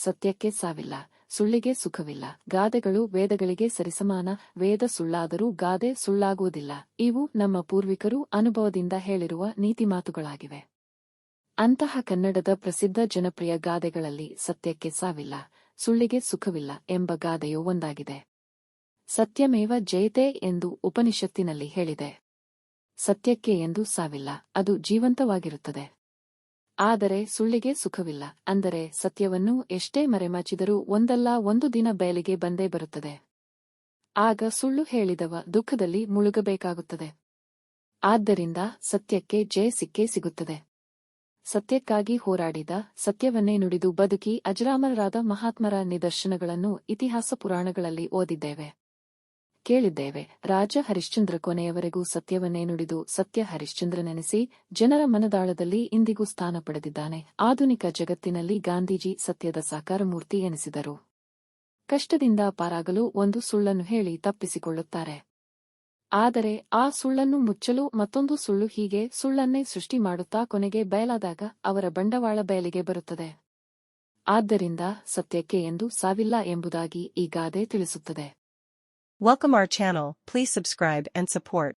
ಸತ್ಯಕ್ಕೆ ಸಾವಿಲ್ಲ, ಸುಳ್ಳಿಗೆ ಸುಖವಿಲ್ಲ. ಗಾದೆಗಳು ವೇದಗಳಿಗೆ ಸರಿಸಮಾನ. ವೇದ ಸುಳ್ಳಾದರೂ ಗಾದೆ ಸುಳ್ಳಾಗುವುದಿಲ್ಲ. ಇವು ನಮ್ಮ ಪೂರ್ವಿಕರು ಅನುಭವದಿಂದ ಹೇಳಿರುವ ನೀತಿಮಾತುಗಳಾಗಿವೆ. ಅಂತಹ ಕನ್ನಡದ ಪ್ರಸಿದ್ಧ ಜನಪ್ರಿಯ ಗಾದೆಗಳಲ್ಲಿ ಸತ್ಯಕ್ಕೆ ಸಾವಿಲ್ಲ, ಸುಳ್ಳಿಗೆ ಸುಖವಿಲ್ಲ ಎಂಬ ಗಾದೆಯೂ ಒಂದಾಗಿದೆ. ಸತ್ಯಮೇವ ಜಯತೆ ಎಂದು ಉಪನಿಷತ್ತಿನಲ್ಲಿ ಹೇಳಿದೆ. ಸತ್ಯಕ್ಕೆ ಎಂದು ಸಾವಿಲ್ಲ, ಅದು ಜೀವಂತವಾಗಿರುತ್ತದೆ. ಆದರೆ ಸುಳ್ಳಿಗೆ ಸುಖವಿಲ್ಲ, ಅಂದರೆ ಸತ್ಯವನ್ನು ಎಷ್ಟೇ ಮರೆಮಾಚಿದರೂ ಒಂದಲ್ಲ ಒಂದು ದಿನ ಬಯಲಿಗೆ ಬಂದೇ ಬರುತ್ತದೆ. ಆಗ ಸುಳ್ಳು ಹೇಳಿದವ ದುಃಖದಲ್ಲಿ ಮುಳುಗಬೇಕಾಗುತ್ತದೆ. ಆದ್ದರಿಂದ ಸತ್ಯಕ್ಕೆ ಜಯ ಸಿಕ್ಕೇ ಸಿಗುತ್ತದೆ. ಸತ್ಯಕ್ಕಾಗಿ ಹೋರಾಡಿದ, ಸತ್ಯವನ್ನೇ ನುಡಿದು ಬದುಕಿ ಅಜರಾಮರರಾದ ಮಹಾತ್ಮರ ನಿದರ್ಶನಗಳನ್ನು ಇತಿಹಾಸ ಪುರಾಣಗಳಲ್ಲಿ ಓದಿದ್ದೇವೆ, ಕೇಳಿದ್ದೇವೆ. ರಾಜ ಹರಿಶ್ಚಂದ್ರ ಕೊನೆಯವರೆಗೂ ಸತ್ಯವನ್ನೇ ನುಡಿದು ಸತ್ಯ ಹರಿಶ್ಚಂದ್ರನೆನಿಸಿ ಜನರ ಮನದಾಳದಲ್ಲಿ ಇಂದಿಗೂ ಸ್ಥಾನ ಪಡೆದಿದ್ದಾನೆ. ಆಧುನಿಕ ಜಗತ್ತಿನಲ್ಲಿ ಗಾಂಧೀಜಿ ಸತ್ಯದ ಸಾಕಾರಮೂರ್ತಿ ಎನಿಸಿದರು. ಕಷ್ಟದಿಂದ ಪಾರಾಗಲು ಒಂದು ಸುಳ್ಳನ್ನು ಹೇಳಿ ತಪ್ಪಿಸಿಕೊಳ್ಳುತ್ತಾರೆ. ಆದರೆ ಆ ಸುಳ್ಳನ್ನು ಮುಚ್ಚಲು ಮತ್ತೊಂದು ಸುಳ್ಳು, ಹೀಗೆ ಸುಳ್ಳನ್ನೇ ಸೃಷ್ಟಿ ಮಾಡುತ್ತಾ ಕೊನೆಗೆ ಬಯಲಾದಾಗ ಅವರ ಬಂಡವಾಳ ಬಯಲಿಗೆ ಬರುತ್ತದೆ. ಆದ್ದರಿಂದ ಸತ್ಯಕ್ಕೆ ಎಂದು ಸಾವಿಲ್ಲ ಎಂಬುದಾಗಿ ಈ ಗಾದೆ ತಿಳಿಸುತ್ತದೆ. Welcome our channel, please subscribe and support.